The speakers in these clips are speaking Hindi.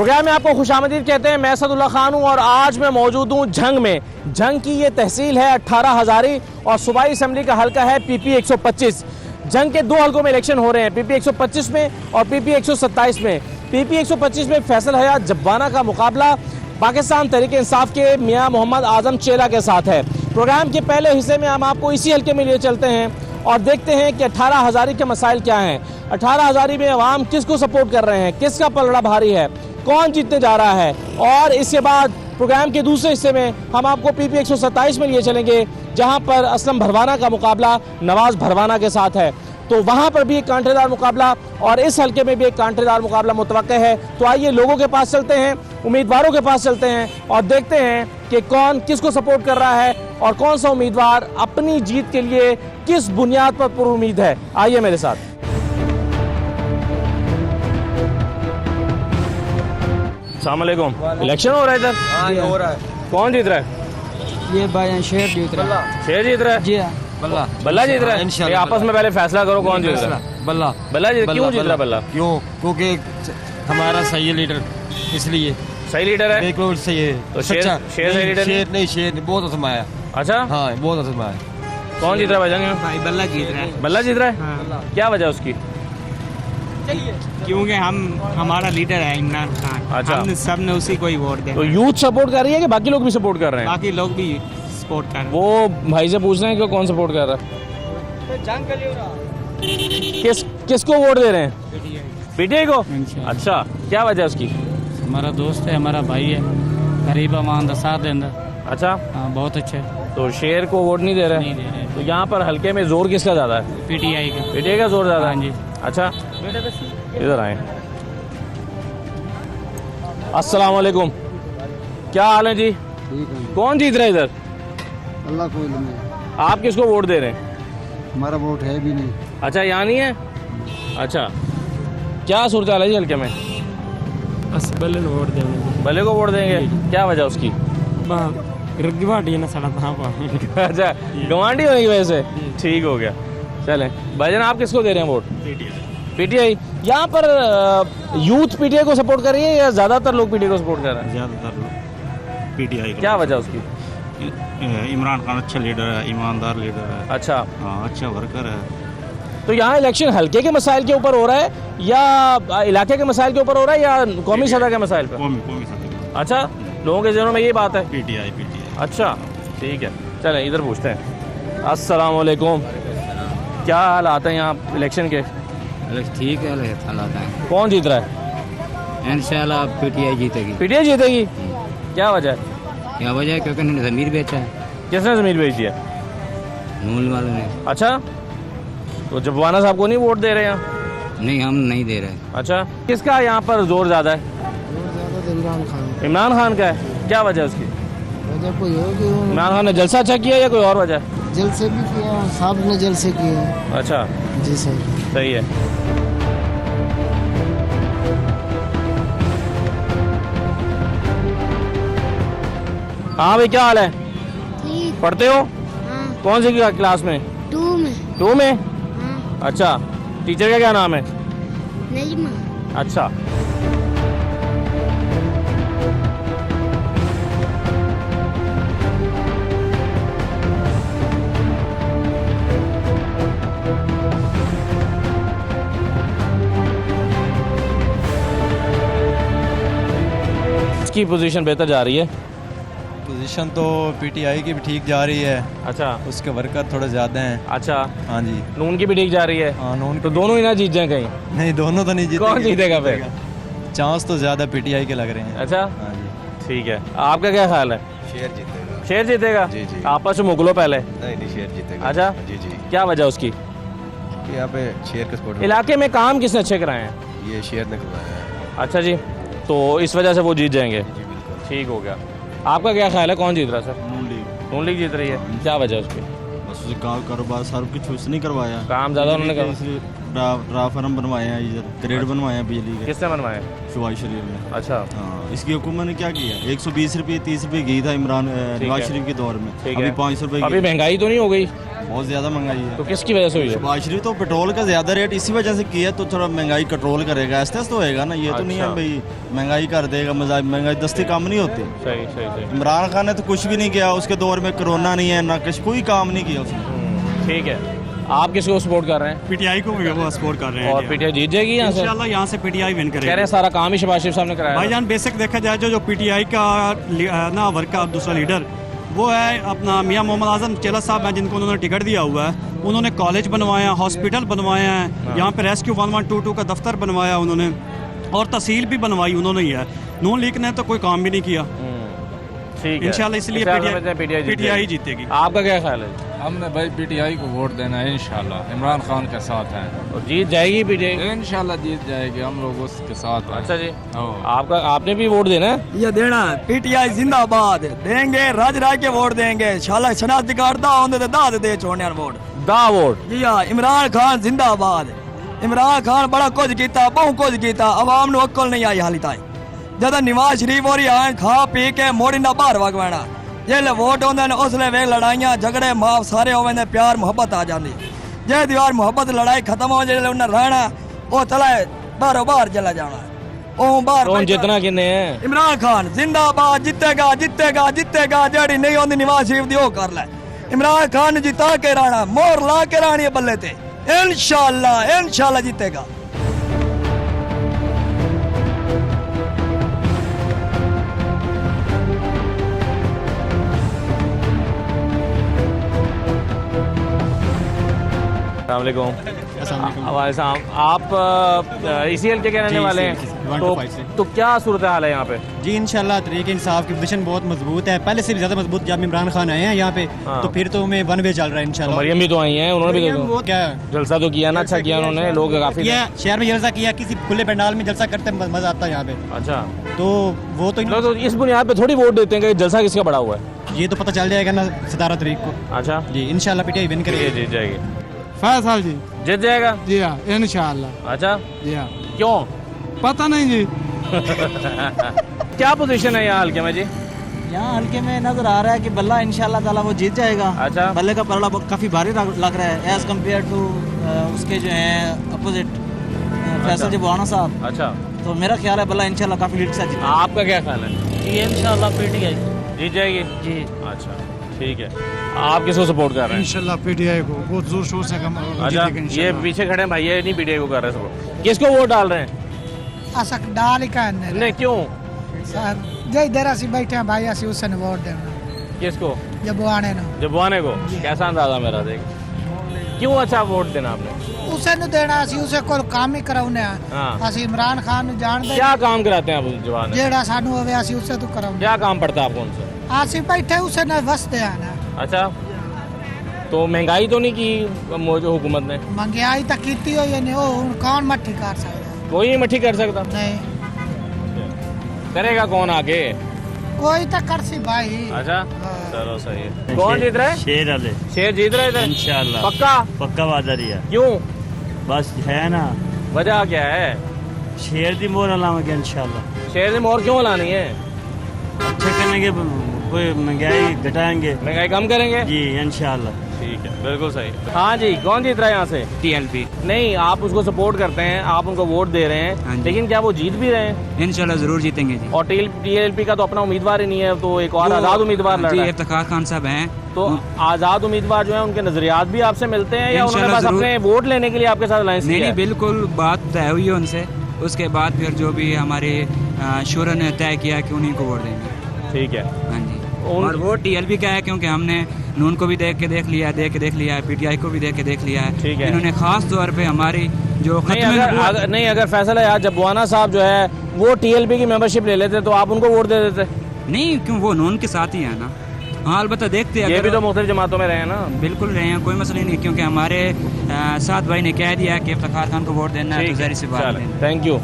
प्रोग्राम में आपको खुशामदीद कहते हैं। मैं असदुल्ला खान हूँ और आज मैं मौजूद हूँ झंग में। झंग की ये तहसील है 18 हज़ारी और सूबाई असम्बली का हल्का है PP 125। झंग के दो हल्कों में इलेक्शन हो रहे हैं, PP 125 में और PP 127 में। PP 125 में फैसल हयात जब्बाना का मुकाबला पाकिस्तान तहरीक इंसाफ के मियाँ मोहम्मद आजम चेला के साथ है। प्रोग्राम के पहले हिस्से में हम आपको इसी हल्के में लिए चलते हैं और देखते हैं कि 18 हज़ारी के मसाइल क्या हैं। 18 हज़ारी में अवाम किसको सपोर्ट कर रहे हैं, किसका पलड़ा भारी है, कौन जीतने जा रहा है। और इसके बाद प्रोग्राम के दूसरे हिस्से में हम आपको PP 127 में लिए चलेंगे, जहां पर असलम भरवाना का मुकाबला नवाज भरवाना के साथ है। तो वहां पर भी एक कांटेदार मुकाबला और इस हल्के में भी एक कांटेदार मुकाबला मुतवक्के है। तो आइए लोगों के पास चलते हैं, उम्मीदवारों के पास चलते हैं और देखते हैं कि कौन किसको सपोर्ट कर रहा है और कौन सा उम्मीदवार अपनी जीत के लिए किस बुनियाद पर पुरुम्मीद है। आइए मेरे साथ। अस्सलाम वालेकुम। इलेक्शन हो रहा है इधर? हाँ, हो रहा है। कौन जीत रहा है? ये भाई शेर जीत रहा है। शेर जीत रहा है? जी हाँ, बल्ला बल्ला जीत रहा है। इंशाल्लाह आपस में पहले फैसला करो कौन जीत रहा है। बल्ला बल्ला जीत। क्यों जीत रहा है बल्ला? क्यों? क्योंकि हमारा सही है लीडर, इसलिए सही लीडर है। बिल्कुल सही है। तो शेर सही लीडर शेर नहीं, शेर बहुत आजमाया। अच्छा, हाँ बहुत आजमाया। कौन जीत रहा है भाईजान? भाई बल्ला जीत रहा है। बल्ला जीत रहा है। हाँ। क्या वजह उसकी? क्योंकि हमारा लीडर है इमरान खान। अच्छा। हम सब ने उसी को ही वोट दे। तो यूथ सपोर्ट कर रही है कि बाकी लोग भी सपोर्ट कर रहे हैं? बाकी लोग भी सपोर्ट कर रहे हैं। वो भाई से पूछ रहे हैं कि कौन सपोर्ट कर रहा है। किसको वोट दे रहे हैं? PTI को। अच्छा, क्या वजह उसकी? हमारा दोस्त है, हमारा भाई है, गरीब अमान का साथ देना। अच्छा, हाँ बहुत अच्छे। तो शेर को वोट नहीं दे रहे? नहीं दे रहे। तो यहाँ पर हल्के में जोर किसका ज्यादा है? PTI का। PTI का जोर ज्यादा है। हाँ जी। अच्छा, इधर आए। अस्सलाम वालेकुम, क्या हाल है जी? ठीक है, कौन जीत रहा है इधर? अल्लाह को इल्म है। आप किसको वोट दे रहे हैं? हमारा वोट है भी नहीं। अच्छा, यहाँ नहीं है। अच्छा, क्या सूरत हाल है जी हल्के में? बस बल्ले वोट देंगे। भले को वोट देंगे। क्या वजह उसकी? रगवाड़ी ना सड़ा था। अच्छा, गवांडी होने की वजह से। ठीक हो गया, चलें। भाईजान आप किसको दे रहे हैं वोट? PTI। यहाँ पर यूथ PTI को सपोर्ट कर रही है या ज़्यादातर लोग PTI को सपोर्ट कर रहे हैं? ज़्यादातर लोग PTI को। क्या वजह उसकी? इमरान खान अच्छा लीडर है, ईमानदार लीडर है। अच्छा, हाँ, अच्छा वर्कर है। तो यहाँ इलेक्शन हल्के के मसाइल के ऊपर हो रहा है या इलाके के मसाइल के ऊपर हो रहा है या कौमी सतह के मसाइल पर? कौमी सतह। अच्छा, लोगों के जहनों में ये बात है। PTI। अच्छा, ठीक है, चलें इधर पूछते हैं। अस्सलाम वालेकुम, क्या हालात हैं यहाँ इलेक्शन के? ठीक है, हालात हैं। कौन जीत रहा है? इंशाल्लाह PTI जीतेगी। PTI जीतेगी। क्या वजह है? क्या वजह है? क्योंकि उन्होंने ज़मीर बेचा है। किसने ज़मीन बेची है? नून वालों ने। अच्छा, तो जब्बाना साहब को नहीं वोट दे रहे हैं? नहीं, हम नहीं दे रहे। अच्छा, किसका यहाँ पर जोर ज़्यादा है? इमरान खान। इमरान खान का है। क्या वजह है उसकी? वजह कोई होगी, इमरान खान ने जलसा अच्छा किया या कोई और वजह? जलसे भी किया, साहब ने जलसे किए। अच्छा, जी सर। सही है। हाँ भाई, क्या हाल है? ठीक। पढ़ते हो? हाँ। कौन सी क्लास में? 2 में। 2 में? हाँ। अच्छा, टीचर का क्या नाम है? नजमा। अच्छा, इसकी पोजीशन बेहतर जा रही है। पोजीशन तो PTI की भी ठीक जा रही है। अच्छा, उसके वर्कर थोड़े ज़्यादा हैं। अच्छा, हाँ जी। नून की भी ठीक जा रही है। हाँ, नून तो दोनों ही ना जीत जाए कहीं? नहीं, दोनों तो नहीं जीतेंगे। कौन जीतेगा फिर? चांस तो ज़्यादा PTI के लग रहे हैं। अच्छा, हाँ जी। ठीक है, आपका क्या ख्याल है? शेर जीतेगा। शेर जीतेगा? जी जी। आपस में मुगलो पहले। नहीं, शेर जीतेगा। अच्छा, जी जी। क्या वजह उसकी? यहाँ पे शेर का सपोर्ट। इलाके में काम किसने अच्छे कराए हैं? ये शेर ने करवाया है। अच्छा जी, तो इस वजह से वो जीत जाएंगे। जी बिल्कुल। ठीक हो गया। आपका क्या ख्याल है, कौन जीत रहा है सर? नून लीग। नून लीग जीत रही है। क्या वजह है उसकी? बस उसे कारोबार सारा कुछ उसने करवाया। काम ज़्यादा उन्होंने करवाया। ट्रांसफार्मर बनवाए हैं, इधर ग्रेड बनवाए हैं बिजली के। किसने बनवाए? शहबाज शरीफ ने। अच्छा, हाँ, इसकी हुकूमत ने क्या किया? 120 रुपये 30 रुपये घी था नवाज शरीफ के दौर में। ठीक अभी है। 500 रुपये। अभी महंगाई तो नहीं हो गई? बहुत ज़्यादा महंगाई है। तो किसकी वजह से हुई है? शहबाज शरीफ तो पेट्रोल का ज़्यादा रेट इसी वजह से किया, तो थोड़ा महंगाई कंट्रोल करेगा, ऐसे तो होएगा ना। ये तो नहीं है अच्छा। भाई महंगाई कर देगा, महंगाई दस्ती काम नहीं होती। सही सही सही। इमरान खान ने तो कुछ भी नहीं किया, उसके दौर में कोरोना नहीं है ना कुछ, कोई काम नहीं किया उसने। ठीक है, आप किसको सपोर्ट कर रहे हैं? पीटीआई को वो सपोर्ट कर रहे हैं। और पीटीआई जीत जाएगी यहाँ से? इंशाल्लाह यहाँ से पीटीआई विन कह रहे करेगा। हैं सारा काम ही शहबाज शरीफ साहब ने कराया। भाईजान बेसिक देखा जाए जो पीटीआई का ना वर्क का दूसरा लीडर वो है अपना मियां मोहम्मद आजम चेला साहब हैं, जिनको उन्होंने टिकट दिया हुआ है। उन्होंने कॉलेज बनवाया, हॉस्पिटल बनवाया है, यहाँ पे रेस्क्यू 1122 का दफ्तर बनवाया उन्होंने, और तहसील भी बनवाई उन्होंने ही है। नून लीग ने तो कोई काम भी नहीं किया। ठीक है, इंशाल्लाह इसलिए पीटीआई जीतेगी। आपका क्या ख्याल है? हमने भाई पीटीआई को वोट देना है इंशाल्लाह, इमरान खान के साथ हैं और जीत जाएगी पीटीआई? इंशाल्लाह जीत जाएगी, हम लोग उसके साथ हैं। अच्छा जी, आपका आपने भी वोट देना है? ये देना है, पीटीआई जिंदाबाद देंगे, राज राय के वोट देंगे। शाला शनाख्ती कार्ड दा होंदे ते दाद दे छोड़ने वोट दा वोट। जी हाँ, इमरान खान जिंदाबाद। इमरान खान बड़ा कुछ कीता, बहुत कुछ कीता, अवाम नू अक्ल नहीं आई हाली ताई। जद नवाज शरीफ होरी आए खा पी के मोड़ी ना बाहर वगवाना, जेल्लै वोट होंदे ने उसले वे लड़ाइयां झगड़े माफ सारे होवे, प्यार मुहब्बत आ जाती। जे दीवार मुहब्बत लड़ाई खत्म हो जाए उन्हें रहना वो चला बाहरों बाहर चला जाना। ओ बाहर कौन जितना किन्ने है? इमरान खान जिंदाबाद, जीतेगा जीतेगा जीतेगा। जड़ी नहीं होंदी नवाज शरीफ दी ओ कर ले। इमरान खान जिता के रहना, मोहर ला के रहनी है बल्ले ते। इंशाल्लाह इंशाल्लाह जीतेगा। आप ECL के रहने वाले हैं, तो क्या सूरत हाल है यहाँ पे? जी इंशाल्लाह तहरीक इंसाफ की पोजीशन बहुत मजबूत है, पहले से भी ज्यादा मजबूत। जब इमरान खान आए हैं यहाँ पे तो फिर तो हमें वन वे चल रहा है इंशाल्लाह। मरियम भी तो आई हैं, उन्होंने भी वो क्या जलसा तो किया ना, अच्छा किया उन्होंने, लोग काफी शहर में जलसा किया, किसी खुले पंडाल में जलसा करते मजा आता है यहाँ पे। अच्छा, तो वो तो इस बुनियाद पे थोड़ी वोट देते हैं कि जलसा किसका बड़ा हुआ है? ये तो पता चल जाएगा ना 17 तारीख को। अच्छा जी इंशाल्लाह पीटीआई विन करेगी, जीत जाएगी। फैसल जी जीत जाएगा? जी हाँ इंशाल्लाह। अच्छा जी हाँ, क्यों पता नहीं जी। क्या पोजीशन है यहाँ हल्के में जी? यहाँ हल्के में नजर आ रहा है कि बल्ला इंशाल्लाह ताला वो जीत जाएगा। अच्छा, बल्ले का पलड़ा काफी भारी लग रहा है एज कम्पेयर टू उसके जो है अपोजिट फैसल जबवाना साहब। अच्छा, तो मेरा ख्याल है बल्ला इंशाल्लाह काफी लीड से जीतेगा। आपका क्या ख्याल है? इंशाल्लाह पीटीआई जीत जाएगी जी। अच्छा ठीक है, आप किसको सपोर्ट कर रहे हैं? इंशाल्लाह पीटीआई को बहुत जोर शोर से अच्छा, ये पीछे खड़े हैं भाई, ये नहीं पीटीआई को कर रहे हैं सपोर्ट। किसको वोट डाल रहे हैं? असक डाल ही का नहीं, क्यों? जय इधर असी बैठे हैं भाई, असी उसे वोट देना। किसको? जबवाने ना जबवाने को। कैसा अंदाजा मेरा देख, क्यों अच्छा वोट देना आपने? उसे नु देना, असी उसे कोई काम ही कराउने हाँ। असी इमरान खान नु जान दे। क्या काम कराते हैं आप जवान? जेड़ा सानू होवे असी उसे तो कराउने। क्या काम पड़ता है आपको उनसे? असी बैठे उसे न वसते आना। अच्छा, तो महंगाई तो नहीं की मौजूद हुकूमत ने? महंगाई तो कीती हो नहीं, वो कौन मट्ठी कर सकता? कोई नहीं मट्ठी कर सकता। नहीं करेगा कौन आगे? कोई तो कर सी भाई। अच्छा चलो सही है। कौन जीत रहा है? शेर वाले शेर जीत रहे थे इंशाल्लाह, पक्का? पक्का वादा रिया। क्यों? बस है ना, वजह क्या है? शेर दी मोहर लावांगे इंशाल्लाह। शेर ने मोहर क्यों लानी है? अच्छे करने के, कोई महंगाई घटाएंगे, महंगाई कम करेंगे जी इंशाल्लाह। ठीक है, बिल्कुल सही। हाँ जी, कौन जीत रहा है यहाँ से? TLP। नहीं, आप उसको सपोर्ट करते हैं, आप उनको वोट दे रहे हाँ हैं, जी। लेकिन क्या वो जीत भी रहे हैं? इंशाल्लाह जरूर जीतेंगे जी। और TLP का तो अपना उम्मीदवार ही नहीं है, तो एक और आजाद उम्मीदवार लड़ जी, रहा है। इफ्तिखार खान साहब हैं। तो आजाद उम्मीदवार जो है उनके नजरियात भी आपसे मिलते हैं, या उन्होंने इंशाल्लाह बस जरूर। अपने वोट लेने के लिए आपके साथ अलायंस नहीं किया नहीं, है? बिल्कुल बात तय हुई है उनसे, उसके बाद फिर जो भी हमारे शूरा ने तय किया कि उन्हीं को वोट देंगे। ठीक है। हाँ जी, और वो TLP का है क्योंकि हमने नून को भी देख के देख लिया है, PTI को भी देख के देख लिया है। ठीक है। इन्होंने खास तौर पे हमारी जो नहीं, अगर फैसला यार जबवाना साहब जो है वो TLP की मेंबरशिप ले लेते तो आप उनको वोट दे देते? नहीं, क्यों, वो नून के साथ ही है ना। हाँ अलबत्ता देखते हैं, ये भी तो मुख्तलिफ जमातों में रहे हैं ना। बिल्कुल रहे हैं, कोई मसला नहीं, क्योंकि हमारे साथ भाई ने कह दिया कि इफ्तिखार खान को वोट देना है, तो जाहिर सी बात है। Thank you.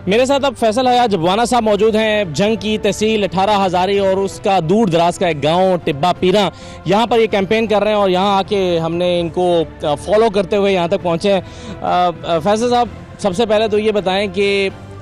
मेरे साथ अब फैसल हयात जबवाना साहब मौजूद हैं। जंग की तहसील 18 हज़ारी और उसका दूर दराज का एक गांव टिब्बा पीरा, यहाँ पर ये कैंपेन कर रहे हैं और यहाँ आके हमने इनको फॉलो करते हुए यहाँ तक पहुँचे हैं। फैसल साहब, सबसे पहले तो ये बताएं कि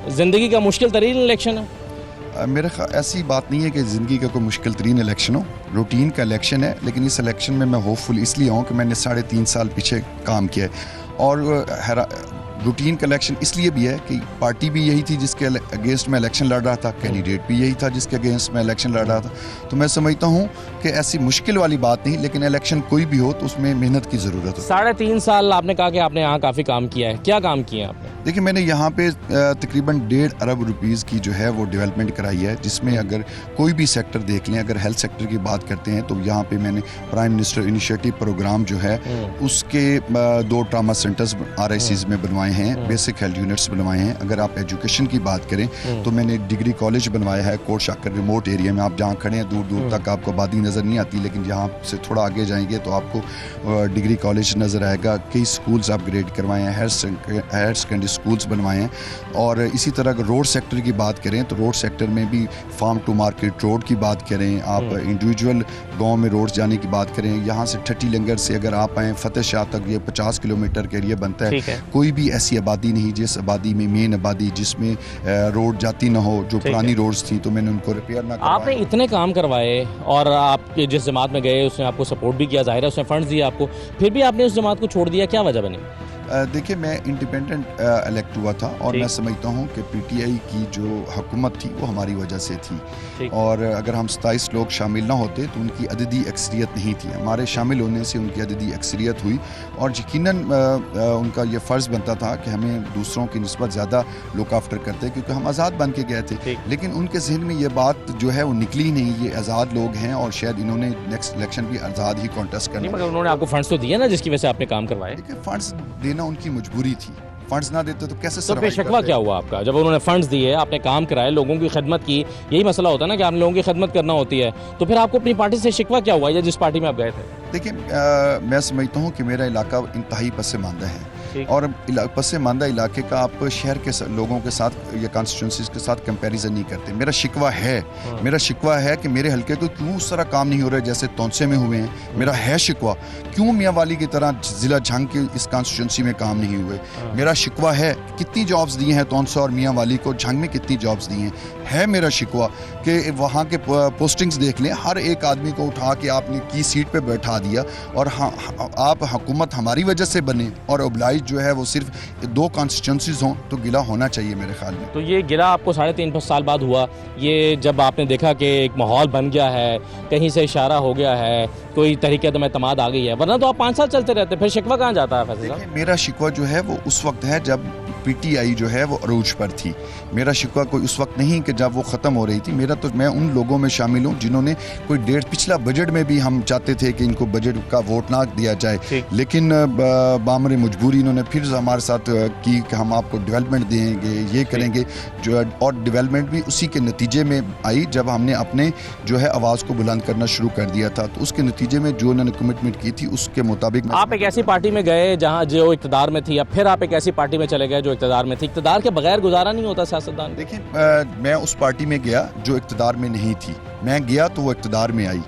ज़िंदगी का मुश्किल तरीन इलेक्शन है? मेरा ऐसी बात नहीं है कि ज़िंदगी का कोई मुश्किल तरीन इलेक्शन हो, रूटीन का इलेक्शन है। लेकिन इस इलेक्शन में मैं होपफुल इसलिए हूँ कि मैंने 3.5 साल पीछे काम किया है और रूटीन का इलेक्शन इसलिए भी है कि पार्टी भी यही थी जिसके अगेंस्ट में इलेक्शन लड़ रहा था, कैंडिडेट भी यही था जिसके अगेंस्ट में इलेक्शन लड़ रहा था। तो मैं समझता हूँ कि ऐसी मुश्किल वाली बात नहीं, लेकिन इलेक्शन कोई भी हो तो उसमें मेहनत की ज़रूरत है। 3.5 साल आपने कहा कि आपने यहाँ काफ़ी काम किया है, क्या काम किया आपने? देखिए, मैंने यहाँ पे तकरीबन 1.5 अरब रुपीज़ की जो है वो डेवलपमेंट कराई है, जिसमें अगर कोई भी सेक्टर देख लें, अगर हेल्थ सेक्टर की बात करते हैं तो यहाँ पे मैंने प्राइम मिनिस्टर इनिशिएटिव प्रोग्राम जो है उसके 2 ट्रामा सेंटर्स RICs में बनवाए हैं, बेसिक हेल्थ यूनिट्स बनवाए हैं। अगर आप एजुकेशन की बात करें तो मैंने डिग्री कॉलेज बनवाया है कोट शाकर रिमोट एरिया में। आप जहाँ खड़े हैं दूर दूर तक आपको आबादी नज़र नहीं आती, लेकिन यहाँ से थोड़ा आगे जाएंगे तो आपको डिग्री कॉलेज नज़र आएगा। कई स्कूल्स अपग्रेड करवाए हैं, हायर सेकेंडरी स्कूल्स बनवाए हैं। और इसी तरह अगर रोड सेक्टर की बात करें तो रोड सेक्टर में भी फार्म टू मार्केट रोड की बात करें, आप इंडिविजुअल गाँव में रोड जाने की बात करें, यहाँ से ठट्टी लंगर से अगर आप आएँ फतेह शाह तक ये 50 किलोमीटर के एरिया बनता है। कोई भी ऐसी आबादी नहीं जिस आबादी में मेन आबादी जिसमें रोड जाती ना हो, जो पुरानी रोड्स थी तो मैंने उनको रिपेयर ना करवाया। आपने इतने काम करवाए और आप जिस जमात में गए उसने आपको सपोर्ट भी किया, जाहिर है उसने फंड्स दिए आपको, फिर भी आपने उस जमात को छोड़ दिया, क्या वजह बनी? देखिए, मैं इंडिपेंडेंट इलेक्ट हुआ था और मैं समझता हूँ कि PTI की जो हुकूमत थी वो हमारी वजह से थी। और अगर हम 27 लोग शामिल ना होते तो उनकी अददी अक्सरियत नहीं थी। हमारे शामिल होने से उनकी अददी अक्सरियत हुई और यकीनन उनका ये फ़र्ज़ बनता था कि हमें दूसरों की निस्बत ज़्यादा लुक आफ्टर करते, क्योंकि हम आज़ाद बन के गए थे। लेकिन उनके जहन में ये बात जो है वो निकली नहीं, ये आज़ाद लोग हैं और शायद इन्होंने नेक्स्ट इलेक्शन भी आज़ाद ही कॉन्टेस्ट करना। मगर उन्होंने आपको फंड्स तो दिए ना जिसकी वजह से आपने काम करवाए? देखिए, फंड्स देना उनकी मजबूरी थी, फंड्स ना देते तो कैसे तो फिर शिकवा क्या हुआ आपका? जब उन्होंने फंड्स दिए, आपने काम कराए, लोगों की खिदमत की, यही मसला होता है ना कि आपने लोगों की खिदमत करना होती है, तो फिर आपको अपनी पार्टी से शिकवा क्या हुआ या जिस पार्टी में आप गए थे? देखिए, मैं समझता हूँ कि मेरा इलाका इंतहाई पसमानदा है और पसमानदा इलाके का आप शहर के लोगों के साथ या कॉन्स्टिट्यूंसीज के साथ कंपैरिजन नहीं करते। मेरा शिकवा है कि मेरे हल्के को क्यों उस तरह काम नहीं हो रहा है जैसे तौंसे में हुए हैं। मेरा है शिकवा क्यों मियाँ वाली की तरह ज़िला झंग के इस कॉन्स्टिट्यूंसी में काम नहीं हुए। मेरा शिकवा है कितनी जॉब्स दी हैं तौंसा और मियाँ वाली को, झंग में कितनी जॉब्स दी हैं। है मेरा शिकवा कि वहाँ के पोस्टिंग्स देख लें, हर एक आदमी को उठा के आपने की सीट पे बैठा दिया और आप हुकूमत हमारी वजह से बने और ओबलाइज जो है वो सिर्फ 2 कॉन्स्टिट्यूंसीज हों, तो गिला होना चाहिए मेरे ख्याल में। तो ये गिला आपको 3.5 साल बाद हुआ, ये जब आपने देखा कि एक माहौल बन गया है, कहीं से इशारा हो गया है, कोई तरीके तो एतमाद आ गई है, वरना तो आप 5 साल चलते रहते, फिर शिकवा कहाँ जाता है? फैसल, मेरा शिकवा जो है वो उस वक्त है जब PTI जो है वो अरूज पर थी। मेरा शिकवा कोई उस वक्त नहीं कि जब वो ख़त्म हो रही थी। मेरा तो मैं उन लोगों में शामिल हूँ जिन्होंने कोई पिछला बजट में भी हम चाहते थे कि इनको बजट का वोट ना दिया जाए, लेकिन बामरे मजबूरी इन्होंने फिर हमारे साथ की कि हम आपको डेवलपमेंट देंगे, ये करेंगे जो, और डेवलपमेंट भी उसी के नतीजे में आई जब हमने अपने जो है आवाज़ को बुलंद करना शुरू कर दिया था। तो उसके नतीजे में जो उन्होंने कमिटमेंट की थी उसके मुताबिक आप एक ऐसी पार्टी में गए जहाँ जो इक़्तिदार में थी, या फिर आप एक ऐसी पार्टी में चले गए जो इक़्तिदार में थी? इक़्तिदार के बगैर गुजारा नहीं होता सियासतदान। देखिए, मैं उस पार्टी में गया जो इक़्तिदार में नहीं थी। मैं गया तो वो इक़्तिदार में आई,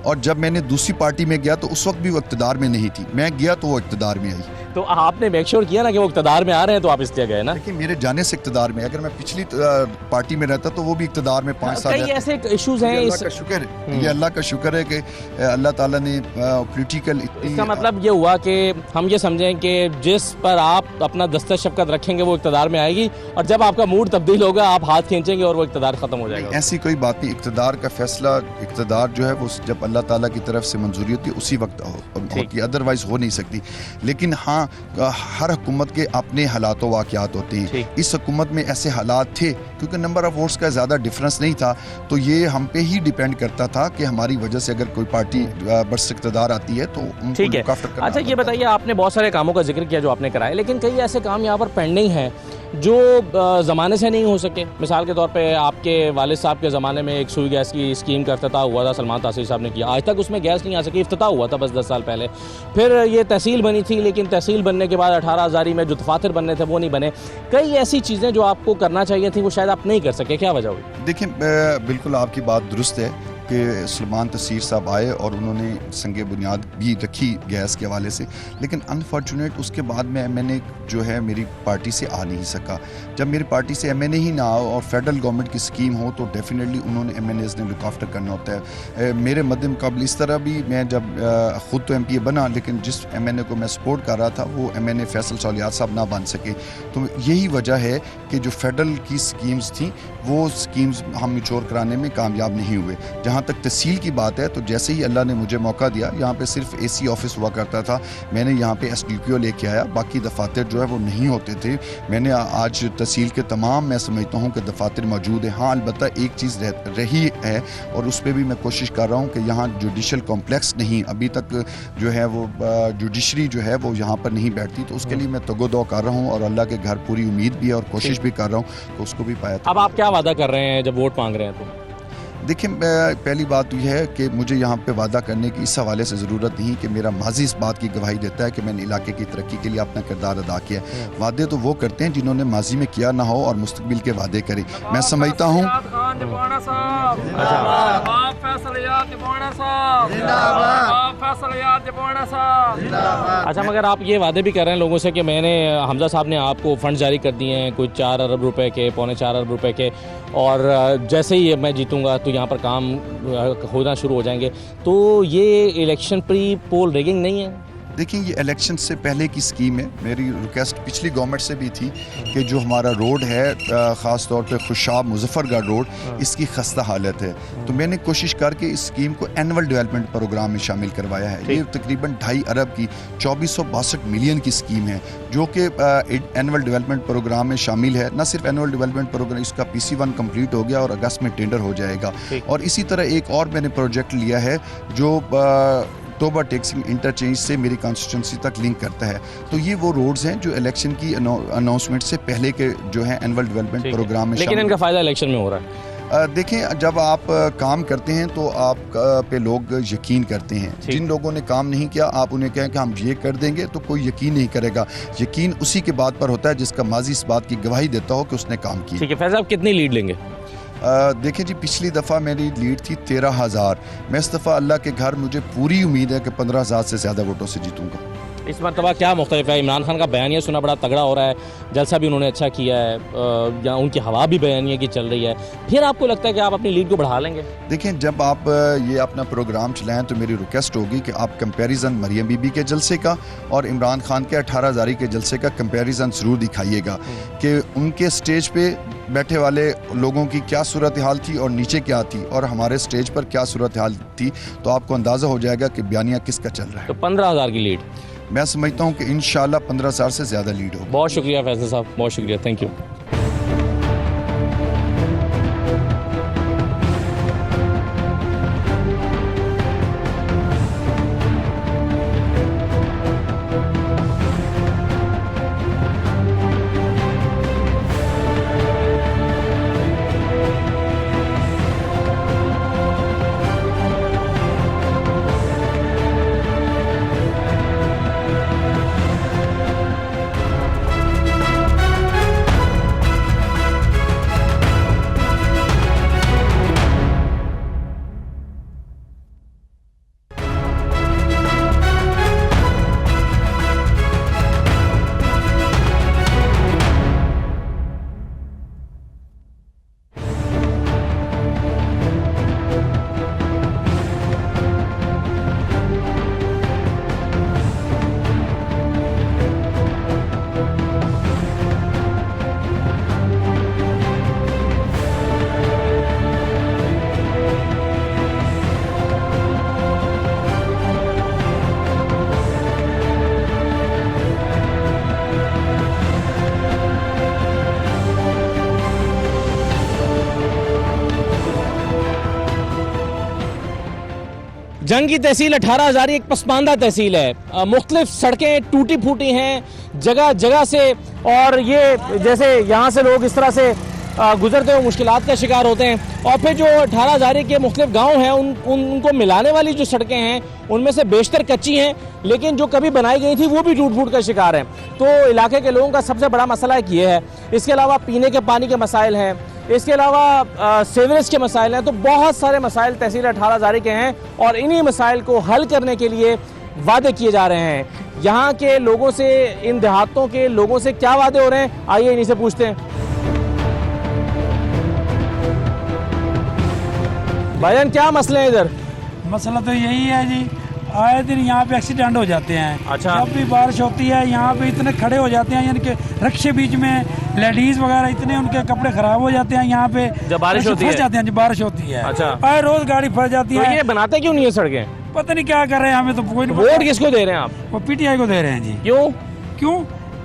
और जब मैंने दूसरी पार्टी में गया तो उस वक्त भी वो इक़्तिदार में नहीं थी। मैं गया तो वो इक़्तिदार में आई। तो आपने मेक श्योर किया ना कि वो इक़्तिदार में आ रहे हैं, तो आप इसलिए गए ना? देखिए, मेरे जाने से इक़्तिदार में, अगर मैं पिछली पार्टी में रहता तो वो भी इक़्तिदार में 5 साल। कई ऐसे इश्यूज हैं। अल्लाह का शुक्र है, ये अल्लाह का शुक्र है कि अल्लाह ताला ने पॉलिटिकल, इसका मतलब ये हुआ कि हम ये समझें कि जिस पर आप अपना दस्तक शफ़क़त रखेंगे वो इक़्तिदार में आएगी, और जब आपका मूड तब्दील होगा आप हाथ खींचेंगे और वो इक़्तिदार ख़त्म हो जाएगा। ऐसी कोई बात नहीं। इक़्तिदार का फैसला, इक़्तिदार जो है वो जब अल्लाह ताला की तरफ से मंजूरी होती है उसी वक्त होती है, अदरवाइज हो नहीं सकती। लेकिन हाँ, हर हुकूमत के अपने हालात वाक़यात होते हैं। इस हुकूमत में ऐसे हालात थे क्योंकि नंबर ऑफ वोट्स का ज़्यादा डिफरेंस नहीं था, तो ये हम पे ही डिपेंड करता था कि हमारी वजह से अगर कोई पार्टी बरस इक़्तिदार आती है तो उनको ठीक है। अच्छा, ये बताइए, आपने बहुत सारे कामों का जिक्र किया जो आपने कराए, लेकिन कई ऐसे काम यहाँ पर पेंडिंग हैं जो ज़माने से नहीं हो सके। मिसाल के तौर पे आपके वालिद साहब के ज़माने में एक सुई गैस की स्कीम का इफ्तिताह हुआ था, सलमान तासीर साहब ने किया, आज तक उसमें गैस नहीं आ सकी, इफ्तिताह हुआ था बस 10 साल पहले। फिर ये तहसील बनी थी, लेकिन तहसील बनने के बाद 18 हज़ारी में जो दफातर बनने थे वो नहीं बने। कई ऐसी चीज़ें जो आपको करना चाहिए थी वो शायद आप नहीं कर सके, क्या वजह हुई? देखिए बिल्कुल आपकी बात दुरुस्त है कि सलमान तसीर साहब आए और उन्होंने संगे बुनियाद भी रखी गैस के हवाले से, लेकिन अनफॉर्चुनेट उसके बाद में एमएनए जो है मेरी पार्टी से आ नहीं सका। जब मेरी पार्टी से एमएनए ही ना आओ और फेडरल गवर्नमेंट की स्कीम हो तो डेफिनेटली उन्होंने एमएनएज़ ने लुक आफ्टर करना होता है। मेरे मद्दे मुकाबले इस तरह भी मैं जब ख़ुद तो एमपीए बना, लेकिन जिस एमएनए को मैं सपोर्ट कर रहा था वो एमएनए फैसल सौलियात साहब ना बन सके। तो यही वजह है कि जो फेडरल की स्कीम्स थी वो स्कीम्स हम मैच्योर कराने में कामयाब नहीं हुए। जहाँ तक तहसील की बात है तो जैसे ही अल्लाह ने मुझे मौका दिया, यहाँ पे सिर्फ एसी ऑफिस हुआ करता था, मैंने यहाँ पे एसडीपीओ लेके आया, बाकी दफातर जो है वो नहीं होते थे। मैंने आज तहसील के तमाम मैं समझता हूँ कि दफातर मौजूद है। हाँ अलबत्ता एक चीज़ रही है और उस पर भी मैं कोशिश कर रहा हूँ कि यहाँ जुडिशल कॉम्प्लेक्स नहीं, अभी तक जो है वो जुडिशरी जो है वो यहाँ पर नहीं बैठती, तो उसके लिए मैं तगोदो कर रहा हूँ और अल्लाह के घर पूरी उम्मीद भी है और कोशिश भी कर रहा हूँ तो उसको भी पाया। अब आप क्या वादा कर रहे हैं जब वोट मांग रहे हैं? तो देखिए पहली बात यह है कि मुझे यहाँ पे वादा करने की इस हवाले से ज़रूरत नहीं कि मेरा माजी इस बात की गवाही देता है कि मैंने इलाके की तरक्की के लिए अपना किरदार अदा किया। वादे तो वो करते हैं जिन्होंने माजी में किया ना हो और मुस्तकबिल के वादे करें। मैं समझता हूँ अच्छा, मगर आप ये वादे भी कर रहे हैं लोगों से कि मैंने हमजा साहब ने आपको फंड जारी कर दिए हैं कोई 4 अरब रुपए के, पौने 4 अरब रुपए के, और जैसे ही मैं जीतूंगा तो यहाँ पर काम होना शुरू हो जाएंगे, तो ये इलेक्शन प्री पोल रिगिंग नहीं है? देखिए ये इलेक्शन से पहले की स्कीम है। मेरी रिक्वेस्ट पिछली गवर्नमेंट से भी थी कि जो हमारा रोड है ख़ास तौर पे खुशाब मुजफ्फरगढ़ रोड, इसकी खस्ता हालत है, तो मैंने कोशिश करके इस स्कीम को एनुअल डेवलपमेंट प्रोग्राम में शामिल करवाया है। ये तकरीबन 2.5 अरब की 2462 मिलियन की स्कीम है जो कि एनुअल डेवलपमेंट प्रोग्राम में शामिल है। न सिर्फ एनुअल डेवलपमेंट प्रोग्राम, इसका PC1 कंप्लीट हो गया और अगस्त में टेंडर हो जाएगा। और इसी तरह एक और मैंने प्रोजेक्ट लिया है जो तोबा टैक्सिंग इंटरचेंज से मेरी कॉन्स्टिट्यूंसी तक लिंक करता है। तो ये वो रोड्स हैं जो इलेक्शन की अनाउंसमेंट से पहले के जो है एनुअल डेवलपमेंट प्रोग्राम में, लेकिन इनका फ़ायदा इलेक्शन में हो रहा है। देखें जब आप काम करते हैं तो आप पे लोग यकीन करते हैं। जिन लोगों ने काम नहीं किया आप उन्हें कहें कि हम ये कर देंगे तो कोई यकीन नहीं करेगा। यकीन उसी के बात पर होता है जिसका माजी इस बात की गवाही देता हो कि उसने काम किया। ठीक है फैज़, आप कितनी लीड लेंगे? देखिए जी पिछली दफ़ा मेरी लीड थी 13,000। मैं इस दफ़ा अल्लाह के घर मुझे पूरी उम्मीद है कि 15,000 से ज़्यादा वोटों से जीतूंगा। इस मरतबा क्या मुख्तलिफ है? इमरान खान का बयानिया सुना बड़ा तगड़ा हो रहा है, जलसा भी उन्होंने अच्छा किया है, या उनकी हवा भी बयानिया की चल रही है, फिर आपको लगता है कि आप अपनी लीड को बढ़ा लेंगे? देखें जब आप ये अपना प्रोग्राम चलाएं तो मेरी रिक्वेस्ट होगी कि आप कंपैरिजन मरियम बीबी के जलसे का और इमरान खान के 18 हज़ारी के जलसे का कंपैरिजन ज़रूर दिखाइएगा कि उनके स्टेज पे बैठे वाले लोगों की क्या सूरत हाल थी और नीचे क्या थी और हमारे स्टेज पर क्या सूरत हाल थी, तो आपको अंदाज़ा हो जाएगा कि बयानिया किसका चल रहा है। तो 15,000 की लीड मैं समझता हूँ कि इंशाल्लाह 15,000 से ज़्यादा लीड हो। बहुत शुक्रिया फैसल साहब, बहुत शुक्रिया, थैंक यू। जंग की तहसील 18 हज़ारी एक पसमानदा तहसील है। मुख्तलिफ सड़कें टूटी फूटी हैं जगह जगह से, और ये जैसे यहाँ से लोग इस तरह से गुजरते हुए मुश्किलात का शिकार होते हैं। और फिर जो 18 हज़ारी के मुख्तलिफ गाँव हैं उनको मिलाने वाली जो सड़कें हैं उनमें से बेशतर कच्ची हैं, लेकिन जो कभी बनाई गई थी वो भी टूट फूट का शिकार हैं। तो इलाके के लोगों का सबसे बड़ा मसला एक ये है। इसके अलावा पीने के पानी के मसाइल हैं, इसके अलावा सीवरेज के मसाइल हैं। तो बहुत सारे मसाइल तहसील 18 हज़ारी के हैं और इन्हीं मसाइल को हल करने के लिए वादे किए जा रहे हैं। यहाँ के लोगों से, इन देहातों के लोगों से क्या वादे हो रहे हैं, आइए इन्हीं से पूछते हैं। भाईजान क्या मसले हैं इधर? मसला तो यही है जी, आए दिन यहाँ पे एक्सीडेंट हो जाते हैं। अच्छा। जब भी बारिश होती है यहाँ पे इतने खड़े हो जाते हैं, यानी कि रक्शे बीच में, लेडीज वगैरह इतने उनके कपड़े खराब हो जाते हैं यहाँ पे जब बारिश होती है। फंस जाते हैं जब बारिश होती है। अच्छा। आए रोज गाड़ी फंस जाती तो है। ये बनाते क्यों नहीं है सड़कें? पता नहीं क्या कर रहे हैं, हमें तो कोई नहीं पता। वोट किसको दे रहे हैं आप? वो PTI को दे रहे हैं जी। क्यों? क्यों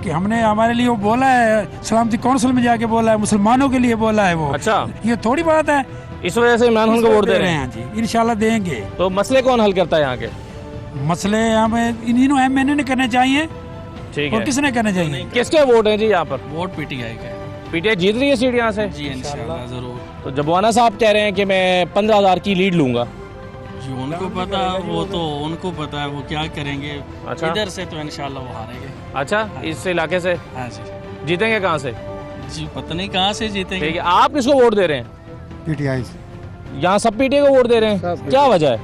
कि हमने हमारे लिए वो बोला है, सलामती काउंसिल में जाके बोला है, मुसलमानों के लिए बोला है वो। अच्छा, ये थोड़ी बात है, इस वजह से इमरान खान को वोट दे रहे हैं जी। इंशाल्लाह देंगे। तो मसले कौन हल करता है यहाँ के? मसले हमें इन्हीं MNA ने करने चाहिए। ठीक और है, किसने करने चाहिए? किसके वोट हैं जी यहाँ पर? वोट PTI का है। PTI जीत रही है सीट यहाँ से जी इंशाल्लाह जरूर। तो जबवाना साहब कह रहे हैं कि मैं 15,000 की लीड लूंगा। जी उनको पता, वो तो उनको पता है वो क्या करेंगे। अच्छा। इधर से तो इंशाल्लाह वो हारेंगे। अच्छा, इस इलाके से हाँ जी। जीतेंगे कहाँ से? जी पता नहीं कहाँ से जीतेंगे। ठीक है, आप किसको वोट दे रहे हैं? PTI। यहाँ सब PTI को वोट दे रहे हैं, क्या वजह है?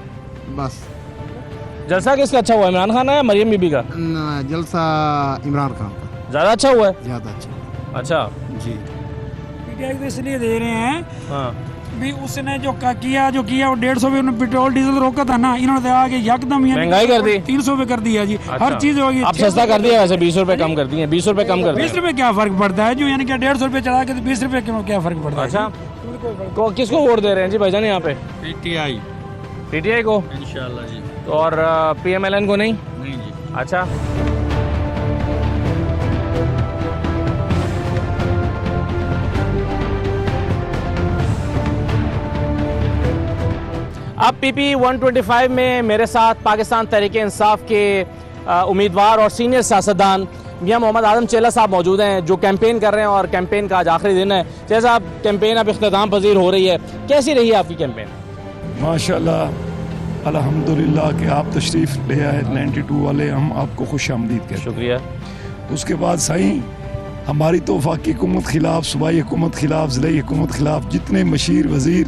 बस जलसा किसका अच्छा हुआ है, इमरान खान है या मरियम बीबी का? जलसा इमरान खान का ज्यादा अच्छा हुआ है। ज्यादा अच्छा। अच्छा जी। PTI को इसलिए दे रहे हैं हाँ, भी उसने जो किया वो 150 पे उन्होंने पेट्रोल डीजल रोका था ना, इन्होंने तो आगे यकदम महंगाई कर दी, 300 पे कर दिया जी। अच्छा। हर चीज होगी। अब सस्ता कर दिया, वैसे 20 रुपए कम कर दिए, 20 रुपए कम कर दिए। 20 रुपए क्या फर्क पड़ता है जो, यानी कि 150 रुपए चढ़ा के तो 20 रुपए क्या फर्क पड़ता है? अच्छा, तो किसको वोट दे रहे हैं जी भाईजान यहाँ पे? PTI को इंशाल्लाह जी। और PMLN को नहीं? नहीं जी। अच्छा, अब PP 125 में मेरे साथ पाकिस्तान तहरीक इंसाफ के उम्मीदवार और सीनियर सियासतदान मियां मोहम्मद आजम चेला साहब मौजूद हैं, जो कैंपेन कर रहे हैं और कैंपेन का आज आखिरी दिन है। चेला साहब, कैंपेन अब इख्तिताम पजीर हो रही है, कैसी रही है आपकी कैंपेन? माशाल्लाह अल्हम्दुलिल्लाह कि आप तशरीफ़ ले आए 92 वाले, हम आपको खुश आमदीद कहते हैं। शुक्रिया। उसके बाद साईं, हमारी तो वफाकी हुकूमत खिलाफ, सूबाई हुकूमत खिलाफ, ज़िलाई हुकूमत खिलाफ जितने मशीर वज़ीर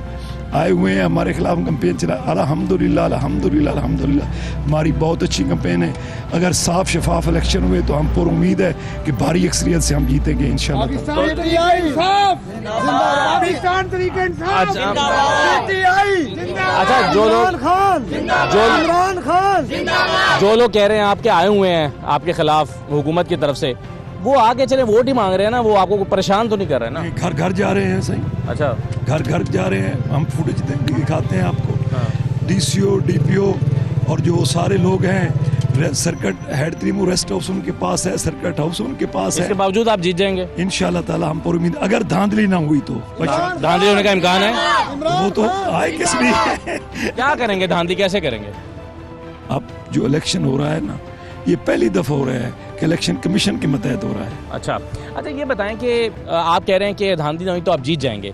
आए हुए हैं हमारे खिलाफ कैंपेन चला, अल्हम्दुलिल्लाह अल्हम्दुलिल्लाह अल्हम्दुलिल्लाह हमारी बहुत अच्छी कैंपेन है। अगर साफ शफाफ इलेक्शन हुए तो हम पर उम्मीद है कि भारी अक्सरियत से हम जीतेंगे इंशाल्लाह। अच्छा, जो लोग कह रहे हैं आपके आए हुए हैं आपके खिलाफ हुकूमत की तरफ से, वो आगे चले वोट ही मांग रहे हैं ना, वो आपको परेशान तो नहीं कर रहे हैं ना? घर घर जा रहे हैं सही। अच्छा, घर घर जा रहे हैं, हम फुटेज दिखाते हैं आपको। DCO DPO और जो सारे लोग हैं, सर्किट हेड त्रिमू रेस्ट हाउस उनके पास है, सर्किट हाउस उनके पास है। इसके बावजूद आप जीत जाएंगे इंशाल्लाह ताला, हम पर उम्मीद। अगर धांधली ना हुई तो, धांधली होने का इम्कान है? वो तो आए किस लिए क्या करेंगे, धांधली कैसे करेंगे? अब जो इलेक्शन हो रहा है ना, ये पहली दफ़ा हो रहा है कि इलेक्शन कमीशन के मतहत हो रहा है। अच्छा, ये बताएं कि आप कह रहे हैं कि धांधली नहीं तो आप जीत जाएंगे।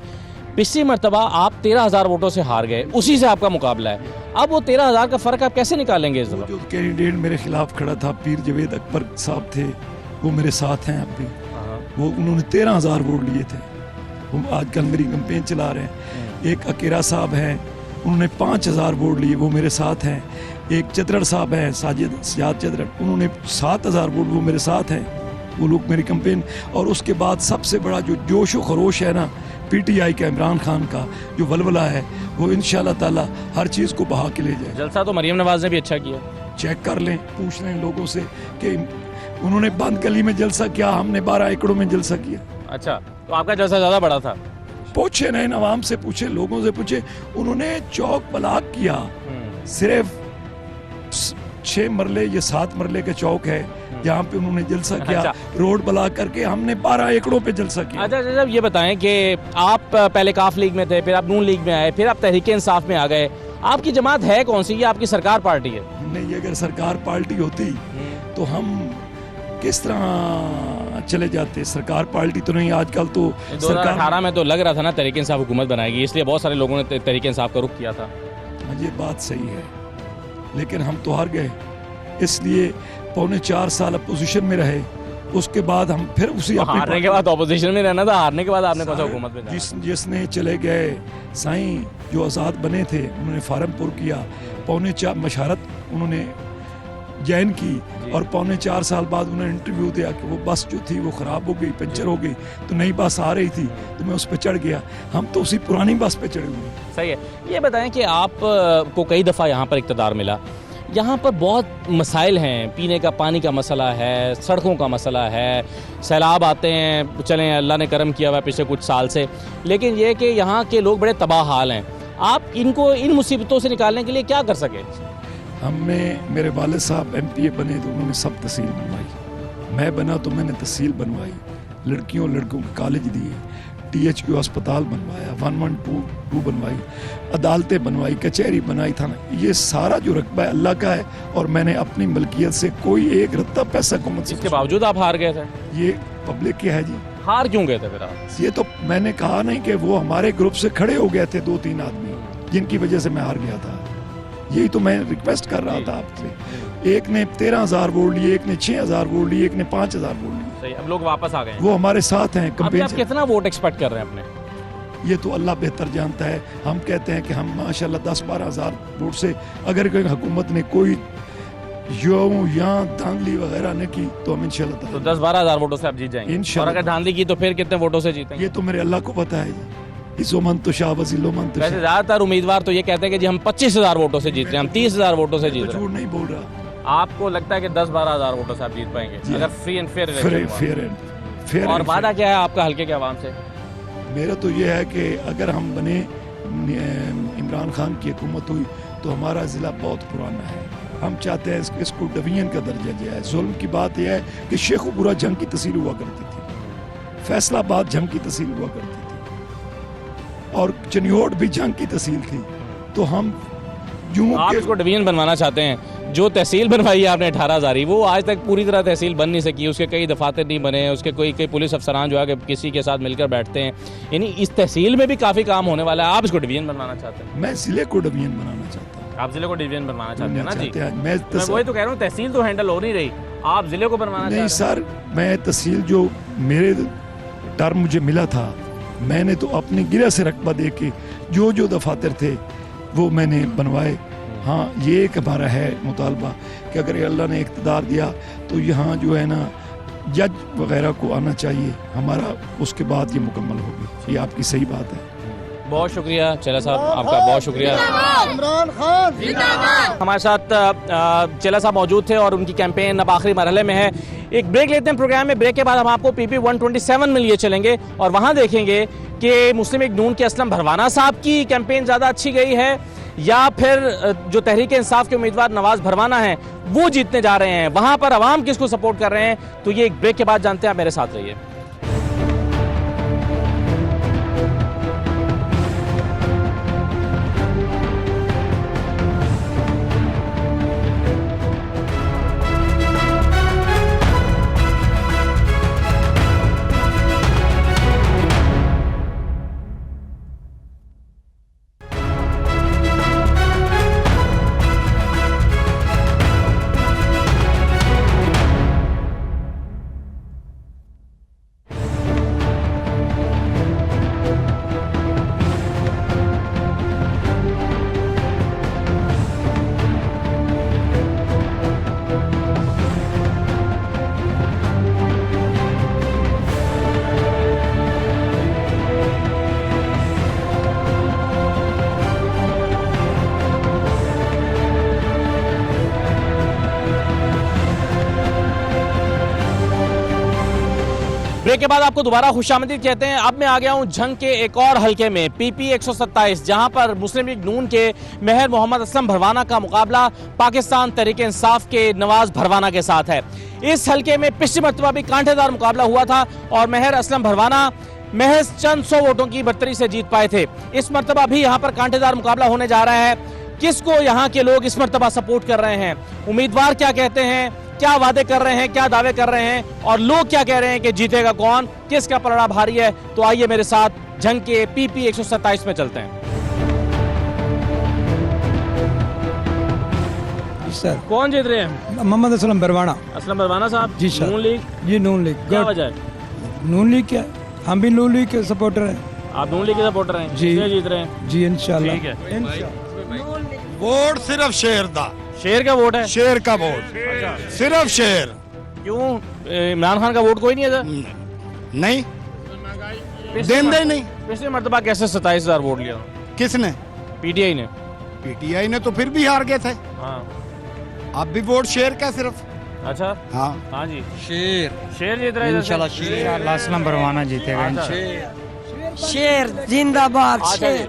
पिछली मरतबा आप 13,000 वोटों से हार गए, उसी से आपका मुकाबला है। अब वो 13,000 का फ़र्क आप कैसे निकालेंगे? इस दफ़ा जो कैंडिडेट मेरे खिलाफ खड़ा था, पीर जवेद अकबर साहब थे, वो मेरे साथ हैं अब भी। वो उन्होंने 13,000 वोट लिए थे, वो आजकल मेरी कैंपेन चला रहे हैं। एक अकेरा साहब हैं, उन्होंने 5,000 वोट लिए, वो मेरे साथ हैं। एक चदरड़ साहब हैं, साजिद चदरड़, उन्होंने 7,000 वोट, वो मेरे साथ हैं। वो लोग मेरी कैंपेन। और उसके बाद सबसे बड़ा जो जोश व खरोश है ना PTI का, इमरान खान का जो वलवला है, वो इंशाल्लाह ताला हर चीज़ को बहा के ले जाए। जलसा तो मरियम नवाज ने भी अच्छा किया, चेक कर लें, पूछ लें लोगों से कि उन्होंने बंद गली में जलसा किया, हमने 12 एकड़ों में जलसा किया। अच्छा, तो आपका जलसा ज़्यादा बड़ा था? पूछे नहीं, आवाम से पूछे, लोगों से पूछे। उन्होंने चौक ब्लॉक किया, सिर्फ 6 मरले या 7 मरले का चौक है, जहाँ पे उन्होंने जलसा किया, रोड ब्लॉक करके हमने 12 एकड़ों पे जलसा किया। अच्छा जब ये बताएं कि आप पहले काफ लीग में थे, फिर आप नून लीग में आए, फिर आप तहरीक इंसाफ में आ गए, आपकी जमात है कौन सी? ये आपकी सरकार पार्टी है? नहीं, अगर सरकार पार्टी होती तो हम किस तरह चले जाते। सरकार पार्टी तो नहीं, आजकल तो 2018 में तो लग रहा था ना तहरीक इंसाफ हुकूमत बनाएगी, इसलिए बहुत सारे लोगों ने तहरीक इंसाफ का रुख किया था। ये बात सही है, लेकिन हम तो हार गए, इसलिए 4.25 साल अपोजिशन में रहे, उसके बाद हम फिर उसी हारने के बाद अपोजिशन में रहना था, हारने के बाद आपने कौन सा हुकूमत में जाना? जिसने चले गए साईं जो आज़ाद बने थे, उन्होंने फार्म पुर किया, 4.25 मशारत उन्होंने ज्वाइन की, और 4.25 साल बाद उन्होंने इंटरव्यू दिया कि वो बस जो थी वो ख़राब हो गई, पंचर हो गई, तो नई बस आ रही थी तो मैं उस पर चढ़ गया। हम तो उसी पुरानी बस पे चढ़े हुए। सही है। ये बताएं कि आप को कई दफ़ा यहाँ पर इक़्तिदार मिला, यहाँ पर बहुत मसाइल हैं, पीने का पानी का मसला है, सड़कों का मसला है, सैलाब आते हैं, चलें अल्लाह ने करम किया हुआ पिछले कुछ साल से, लेकिन ये कि यहाँ के लोग बड़े तबाह हाल हैं। आप इनको इन मुसीबतों से निकालने के लिए क्या कर सके? हमने, मेरे वालिद साहब MPA बने तो उन्होंने सब तहसील बनवाई, मैं बना तो मैंने तहसील बनवाई, लड़कियों लड़कों के कॉलेज दिए, THQ अस्पताल बनवाया, 112 बनवाई, अदालतें बनवाई, कचहरी बनाई, थाना, ये सारा जो रकबा है अल्लाह का है, और मैंने अपनी मलकियत से कोई एक रत्ता पैसा हुकूमत से। इसके बावजूद आप हार गए थे? ये पब्लिक की है जी। हार क्यों गए थे फिर आप? ये तो मैंने कहा नहीं कि वो हमारे ग्रुप से खड़े हो गए थे 2-3 आदमी, जिनकी वजह से मैं हार गया था। यही तो मैं रिक्वेस्ट कर रहा था आपसे। एक ने 13,000 वोट लिए, एक ने 6,000 वोट लिए, एक ने 5,000 वोट लिए। सही, अब लोग वापस आ गए, वो हमारे साथ हैं। आप कितना वोट एक्सपेक्ट कर रहे हैं अपने? ये तो अल्लाह बेहतर जानता है। हम कहते हैं कि हम माशाल्लाह 10-12 हज़ार वोट से, अगर कोई हुकूमत ने कोई यहाँ धांधली वगैरह ने की तो हम इंशाल्लाह तो 10-12 हज़ार वोटों से आप जीत जाएंगे। और अगर धांधली की तो फिर कितने वोटों से जीतेंगे? ये तो मेरे अल्लाह को पता है। वैसे ज्यादातर उम्मीदवार तो ये कहते हैं कि जी हम 25,000 वोटों से जीत रहे हैं, हम 30,000 वोटों से जीत रहे हैं। झूठ नहीं बोल रहा। आपको लगता है कि 10-12 हज़ार वोटों से आप जीत पाएंगे अगर फ्री एंड फेयर? और वादा क्या है आपका हल्के के आवाम से? मेरा तो ये है कि अगर हम बने, इमरान खान की हुकूमत हुई तो हमारा ज़िला बहुत पुराना है, हम चाहते हैं इसको डिवीजन का दर्जा दिया है। जुल्म की बात यह है कि शेखुपुरा जंग की तहसील हुआ करती थी, फैसलाबाद जंग की तहसील हुआ करती थी, और चनियोट भी जंग की तहसील थी। तो हम आप इसको डिवीजन बनवाना चाहते हैं। जो तहसील बनवाई है आपने 18,000, वो आज तक पूरी तरह तहसील बन नहीं सकी, उसके कई दफातर नहीं बने, उसके कई पुलिस अफसरान जो है कि किसी के साथ मिलकर बैठते हैं, यानी इस तहसील में भी काफ़ी काम होने वाला है। आप इसको डिवीजन बनवाना चाहते हैं? मैं ज़िले को डिवीजन बनाना चाहता हूँ। आप जिले को डिवीजन बनवाना चाहते हैं ना जी? मैं वही तो कह रहा हूँ, तहसील तो हैंडल हो नहीं रही, आप जिले को बनवाना चाहते हैं? नहीं सर, मैं तहसील जो मेरे टर्म मुझे मिला था, मैंने तो अपनी गिरह से रकबा दे के जो दफातर थे वो मैंने बनवाए। हाँ, ये एक हमारा है मुतालबा कि अगर अल्लाह ने इक़्तिदार दिया तो यहाँ जो है ना जज वगैरह को आना चाहिए हमारा, उसके बाद ये मुकम्मल होगी। ये आपकी सही बात है। बहुत शुक्रिया चेला साहब, आपका बहुत शुक्रिया। इमरान खान जिंदाबाद। हमारे साथ चेला साहब मौजूद थे और उनकी कैंपेन अब आखिरी मरहले में है। एक ब्रेक लेते हैं प्रोग्राम में, ब्रेक के बाद हम आपको PP 127 में लिए चलेंगे और वहाँ देखेंगे कि मुस्लिम लीग नून के असलम भरवाना साहब की कैंपेन ज़्यादा अच्छी गई है या फिर जो तहरीक इंसाफ के उम्मीदवार नवाज भरवाना हैं वो जीतने जा रहे हैं। वहाँ पर अवाम किसको सपोर्ट कर रहे हैं, तो ये एक ब्रेक के बाद जानते हैं। आप मेरे साथ रहिए। ब्रेक के बाद आपको दोबारा खुशामदीद कहते हैं। अब मैं आ गया हूं झंग के एक और हलके में, PP 127, जहां पर मुस्लिम लीग नून के महर मोहम्मद असलम भरवाना का मुकाबला पाकिस्तान तहरीक इंसाफ के नवाज भरवाना के साथ है। इस हलके में पिछली मरतबा भी कांटेदार मुकाबला हुआ था और महर असलम भरवाना महज चंद 100 वोटों की बढ़तरी से जीत पाए थे। इस मरतबा भी यहाँ पर कांटेदार मुकाबला होने जा रहा है। किसको यहाँ के लोग इस मरतबा सपोर्ट कर रहे हैं, उम्मीदवार क्या कहते हैं, क्या वादे कर रहे हैं, क्या दावे कर रहे हैं और लोग क्या कह रहे हैं कि जीतेगा कौन, किसका पलड़ा भारी है, तो आइए मेरे साथ झंग के PP 127 में चलते हैं। सर कौन जीत रहे हैं? मोहम्मद असलम भरवाना। असलम भरवाना साहब जी सर। नून लीग? जी नून लीग। क्या वजह है? नून लीग क्या, हम भी नून लीग के सपोर्टर हैं। आप नून लीग के सपोर्टर हैं? जी जीत रहे हैं? जी इंशाल्लाह। ठीक है। वोट सिर्फ शेर दा, शेर का वोट है? शेर का वोट, सिर्फ शेर। क्यों, इमरान खान का वोट कोई नहीं है सर? नहीं देंदे नहीं। पिछले मरतबा कैसे 27,000 वोट लिया? किसने? PTI ने। PTI ने तो फिर भी हार गए थे। हाँ। अब भी वोट शेर का सिर्फ। अच्छा हाँ हाँ जी, शेर जीत रहे हैं इंशाल्लाह, शेर असलम भरवाना जीतेगा। शेर जिंदाबाद, शेर।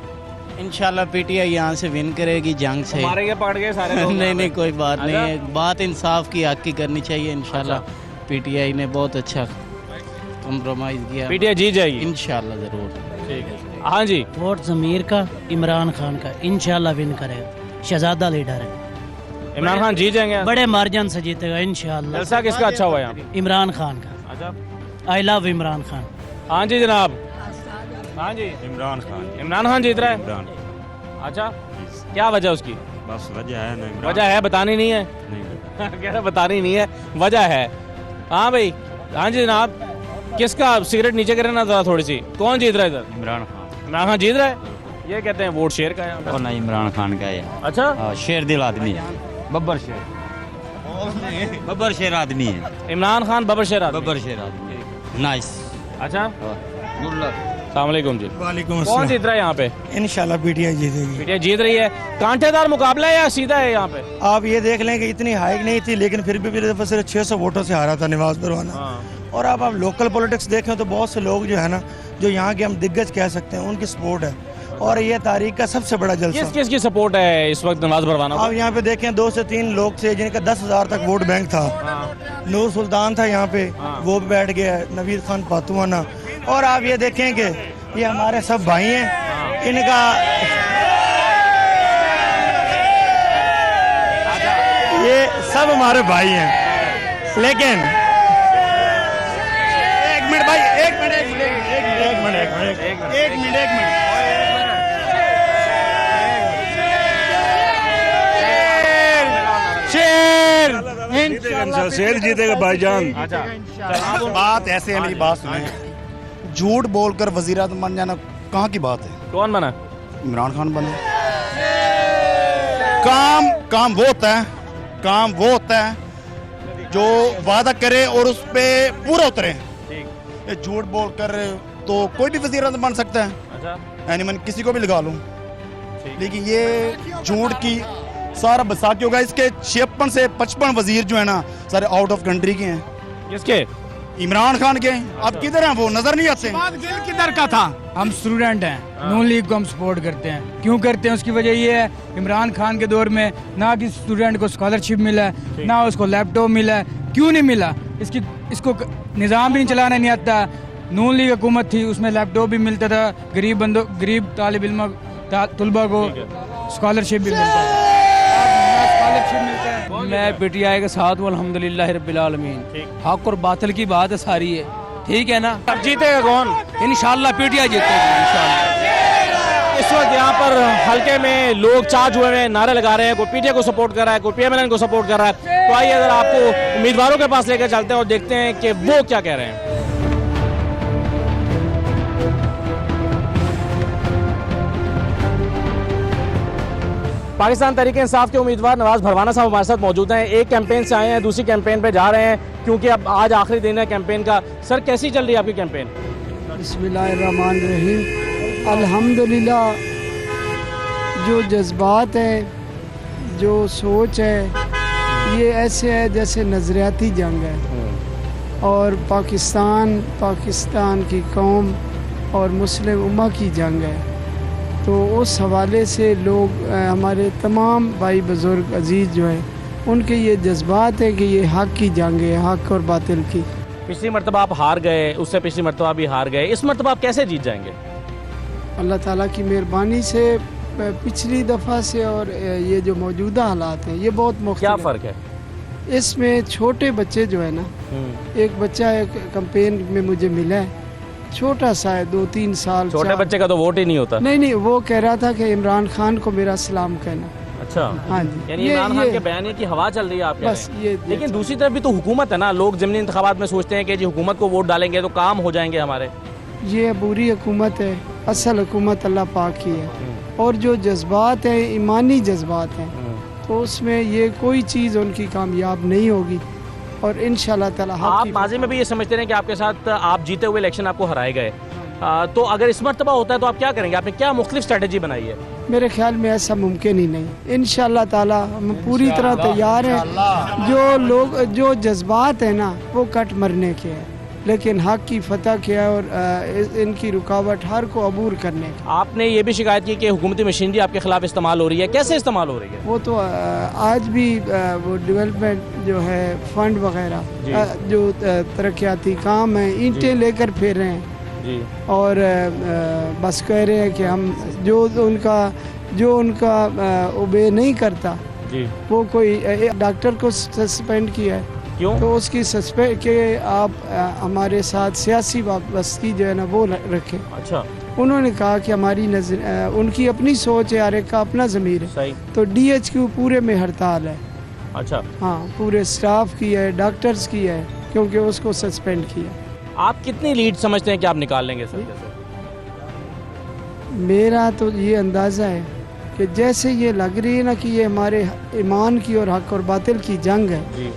इंशाल्लाह PTI यहाँ से विन करेगी जंग से। मारे गए पकड़ गए सारे लोग? नहीं कोई बात नहीं है, बात इंसाफ की हक की करनी चाहिए। इंशाल्लाह PTI ने बहुत अच्छा कॉम्प्रोमाइज किया। PTI जीत जाएगी इंशाल्लाह जरूर। ठीक है। हाँ जी, वोट जमीर का, इमरान खान का, इंशाल्लाह विन करेगा। शहजादा लीडर है, इमरान खान जीत जाएंगे? बड़े मार्जिन से जीतेगा इंशाल्लाह। जलसा किसका अच्छा हुआ यहाँ? इमरान खान का। अच्छा, आई लव इमरान खान। हाँ जी जनाब। हाँ जी, इमरान खान। इमरान खान जीत रहा है? इमरान। अच्छा, क्या वजह उसकी? बस वजह है ना, वजह है, बतानी नहीं है? नहीं कह रहा बतानी नहीं है, वजह है। हाँ भाई, हाँ जी जनाब, किसका, सिगरेट नीचे करे ना जरा थोड़ी सी, कौन जीत रहा है इधर? इमरान खान। इमरान खान जीत रहा है? ये कहते हैं वोट शेर का है। नहीं, इमरान खान का है। अच्छा, शेर दिल आदमी है, बब्बर शेर, बब्बर शेर आदमी है। इमरान खान बब्बर शेर आदमी। बब्बर शेर आदमी, नाइस। अच्छा, अस्सलाम वालेकुम जी। वालेकुम कौन जीत रहा है यहाँ पे? इंशाल्लाह PTI जीतेगी। PTI जीत रही है। कांटेदार मुकाबला है या सीधा है यहाँ पे? आप ये देख लें कि इतनी हाइक नहीं थी, लेकिन फिर भी मेरे दफा सिर्फ 600 वोटों से हारा था नवाज भरवाना। और अब आप लोकल पॉलिटिक्स देखें तो बहुत से लोग जो है ना, जो यहाँ के हम दिग्गज कह सकते हैं, उनकी सपोर्ट है और ये तारीख का सबसे बड़ा जलसा। किस की सपोर्ट है इस वक्त नवाज भरवाना को? आप यहाँ पे देखें 2 से 3 लोग थे जिनका 10,000 तक वोट बैंक था। नूर सुल्तान था यहाँ पे, वो भी बैठ गया है, नवीद खान पातुआना। और आप ये देखें कि ये हमारे सब भाई हैं, इनका ये सब हमारे भाई हैं। लेकिन एक मिनट भाई, एक मिनट शेर जीतेगा भाईजान। बात ऐसे है, मेरी बात सुनिए, झूठ बोलकर वज़ीर-ए-आज़म बन जाना कहाँ की बात है? कौन बना? इमरान खान बने। काम वो होता है जो वादा करे और उस पे पूरा उतरे। ये झूठ बोलकर तो कोई भी वज़ीर-ए-आज़म बन सकता है। अच्छा, यानी मैं किसी को भी लगा लूँ, लेकिन ये झूठ की सारा बसाकी होगा। इसके 56 से 55 वजीर जो है ना, सारे आउट ऑफ कंट्री के हैं। किसके? इमरान खान के। अब किधर हैं वो, नजर नहीं आते। किधर का था? हम स्टूडेंट हैं, नून लीग को हम सपोर्ट करते हैं। क्यों करते हैं? उसकी वजह ये है, इमरान खान के दौर में ना किसी स्टूडेंट को स्कॉलरशिप मिला है, ना उसको लैपटॉप मिला है। क्यों नहीं मिला? इसको निज़ाम भी नहीं चलाना नहीं आता। नून लीग हुकूमत थी, उसमें लैपटॉप भी मिलता था, गरीब तालिब इल्म तलबा को स्कॉलरशिप भी मिलता था। मैं PTI के साथ हूँ, अल्हम्दुलिल्लाह रब्बिल आलमीन। हक और बातिल की बात है सारी है, ठीक है ना। अब जीतेगा कौन? इंशाल्लाह PTI जीतेगी इंशाल्लाह। इस वक्त यहाँ पर हल्के में लोग चार्ज हुए हैं, नारे लगा रहे हैं, कोई PTI को सपोर्ट कर रहा है, कोई PMLN को सपोर्ट कर रहा है। तो आइए अगर आपको उम्मीदवारों के पास लेकर चलते हैं और देखते हैं कि वो क्या कह रहे हैं। पाकिस्तान तहरीक इंसाफ के उम्मीदवार नवाज भरवाना साहब हमारे साथ मौजूद हैं। एक कैंपेन से आए हैं, दूसरी कैंपेन पे जा रहे हैं, क्योंकि अब आज आखिरी दिन है कैंपेन का। सर, कैसी चल रही है आपकी कैंपेन? बिस्मिल्लाहिर्रहमानिर्रहीम, अल्हम्दुलिल्लाह। जो जज्बात है, जो सोच है, ये ऐसे है जैसे नज़रियाती जंग है। और पाकिस्तान की कौम और मुस्लिम उम्मा की जंग है। तो उस हवाले से लोग हमारे तमाम भाई बुज़ुर्ग अजीज़ जो हैं उनके ये जज्बात है कि ये हक़ की जंग है, हक़ और बातिल की। पिछली मरतबा आप हार गए, उससे पिछली मरतबा भी हार गए, इस मरतबा आप कैसे जीत जाएंगे? अल्लाह ताला की मेहरबानी से पिछली दफ़ा से और ये जो मौजूदा हालात हैं ये बहुत मुख्तलिफ। क्या फ़र्क है इसमें? छोटे बच्चे जो है ना, एक बच्चा एक कैंपेन में मुझे मिला है, छोटा सा है, 2-3 साल। छोटे बच्चे का तो वोट ही नहीं होता। नहीं, वो कह रहा था कि इमरान खान को मेरा सलाम कहना। अच्छा, हाँ जी, यानी इमरान खान के बयान की हवा चल रही है आप बस ये। लेकिन दूसरी तरफ भी तो हुकूमत है ना, लोग ज़िमनी इंतखाबात में सोचते हैं कि जी हुकूमत को वोट डालेंगे तो काम हो जाएंगे हमारे। ये बुरी हुकूमत है, असल हुकूमत अल्लाह पाक की है। और जो जज्बात हैं, ईमानी जज्बात हैं, तो उसमें ये कोई चीज़ उनकी कामयाब नहीं होगी। और इंशाल्लाह ताला आप माजी में भी ये समझते हैं कि आपके साथ आप जीते हुए इलेक्शन आपको हराए गए, तो अगर इस मरतबा होता है तो आप क्या करेंगे? आपने क्या मुख्तलिफ स्ट्रेटजी बनाई है? मेरे ख्याल में ऐसा मुमकिन ही नहीं। इंशाल्लाह ताला हम पूरी तरह तैयार हैं। जो लोग जो जज्बात हैं ना वो कट मरने के हैं, लेकिन हक की फतह के है और इनकी रुकावट हर को अबूर करने की। आपने ये भी शिकायत की कि हुकूमती मशीनरी आपके खिलाफ इस्तेमाल हो रही है, कैसे इस्तेमाल हो रही है? वो तो आज भी वो डेवलपमेंट जो है फंड वगैरह जो तरक्याती काम है ईंटें लेकर फिर रहे हैं जी। और बस कह रहे हैं कि हम जो उनका ओबे नहीं करता जी। वो कोई डॉक्टर को सस्पेंड किया है। क्यों? तो उसकी सस्पेंड के आप हमारे साथ सियासी वाबस्तगी जो है ना वो रखें। अच्छा, उन्होंने कहा कि हमारी नजर उनकी अपनी सोच है, हर एक का अपना ज़मीर है। सही। तो DHQ पूरे में हड़ताल है। अच्छा, हाँ, पूरे स्टाफ की है, डॉक्टर्स की है, क्योंकि उसको सस्पेंड किया। आप कितनी लीड समझते हैं कि आप निकाल लेंगे सर? मेरा तो ये अंदाज़ा है कि जैसे ये लग रही है ना कि ये हमारे ईमान की और हक और बातिल की जंग है जी।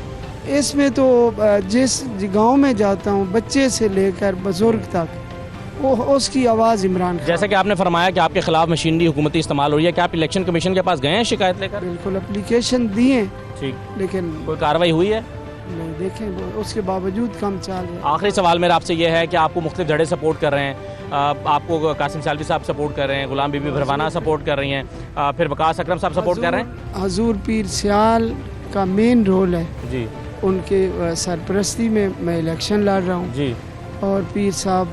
इसमें तो जिस गांव में जाता हूँ बच्चे से लेकर बुजुर्ग तक वो उसकी आवाज़ इमरान खान। जैसे कि आपने फरमाया कि आपके खिलाफ मशीनरी हुकूमती इस्तेमाल हो रही है, क्या आप इलेक्शन कमीशन के पास गए हैं शिकायत लेकर? बिल्कुल, एप्लीकेशन दिए, ठीक, लेकिन कोई कार्रवाई हुई है? नहीं, देखें उसके बावजूद कम चल रहा है। आखिरी सवाल मेरा आपसे ये है कि आपको मुख्तलिफ जड़े सपोर्ट कर रहे हैं, आपको कासिम सालवी साहब सपोर्ट कर रहे हैं, गुलाम बीबी भरवाना सपोर्ट कर रही हैं, फिर वकास अकरम साहब सपोर्ट कर रहे हैं। हजूर पीर सियाल का मेन रोल है जी, उनके सरपरस्ती में मैं इलेक्शन लड़ रहा हूँ जी। और पीर साहब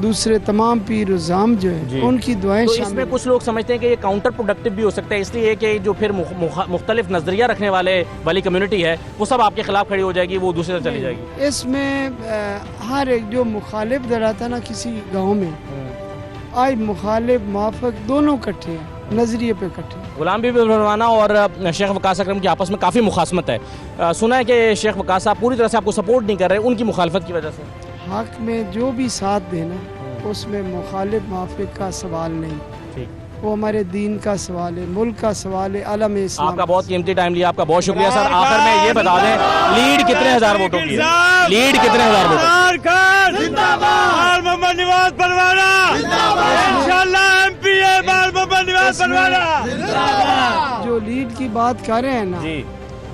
दूसरे तमाम पीर उज़ाम जो है उनकी दुआएं। तो इसमें कुछ लोग समझते हैं कि ये काउंटर प्रोडक्टिव भी हो सकता है, इसलिए कि जो फिर मुख्तलिफ नज़रिया रखने वाली कम्युनिटी है वो सब आपके खिलाफ खड़ी हो जाएगी, वो दूसरी तरफ चली जाएगी। इसमें हर एक जो मुखालिफ दर आता ना किसी गाँव में, आज मुखालिफ मुआफ़िक दोनों इकट्ठे हैं, नजरिए पे इकट्ठे। गुलाम बीबी भरवाना और शेख वकास अकरम की आपस में काफ़ी मुखासमत है। सुना है कि शेख वकास साहब पूरी तरह से आपको सपोर्ट नहीं कर रहे उनकी मुखालफत की वजह से। हक में जो भी साथ देना उसमें मुखालिफ मुआफ़िक का सवाल नहीं, ठीक, वो हमारे दीन का सवाल है, मुल्क का सवाल है, आलम इस्लाम। आपका बहुत कीमती टाइम लिया, आपका बहुत शुक्रिया सर। आखिर में ये बता दें लीड कितने हजार वोटों की है? लीड कितने हजार वोटों? जो लीड की बात कर रहे हैं ना जी,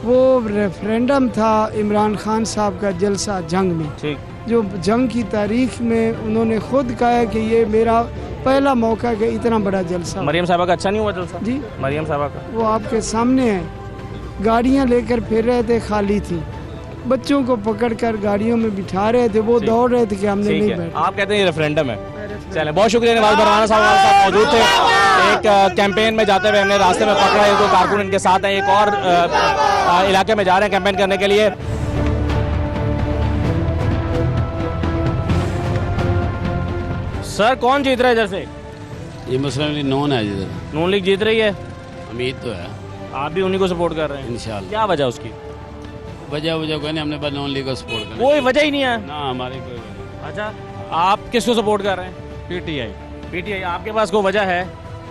वो रेफरेंडम था इमरान खान साहब का जलसा जंग में, ठीक, जो जंग की तारीख में उन्होंने खुद कहा है कि ये मेरा पहला मौका है कि इतना बड़ा जलसा। मरियम साहबा का अच्छा नहीं हुआ जलसा जी? मरियम साहबा का वो आपके सामने है, गाड़ियां लेकर फिर रहे थे, खाली थी, बच्चों को पकड़कर गाड़ियों में बिठा रहे थे, वो दौड़ रहे थे कि हमने नहीं बैठा। आप कहते हैं ये रेफरेंडम है। चलें, बहुत शुक्रिया। नवाज भरवाना साहब मौजूद थे। एक कैंपेन में जाते हुए हमने रास्ते में पकड़ा है, दो कारकुन इनके साथ हैं, एक और इलाके में जा रहे हैं कैंपेन करने के लिए। सर कौन जीत रहा है इधर से? ये मुस्लिम लीग नून है जिधर। नून लीग जीत रही है? उम्मीद तो है। आप भी उन्हीं को सपोर्ट कर रहे हैं? इंशाल्लाह। क्या वजह उसकी? वजह कोई नहीं, हमने बस नून लीग को सपोर्ट करना। कोई वजह ही नहीं है ना हमारी कोई वजह। अच्छा, आप किसको सपोर्ट कर रहे हैं? PTI। PTI। आपके पास कोई वजह है?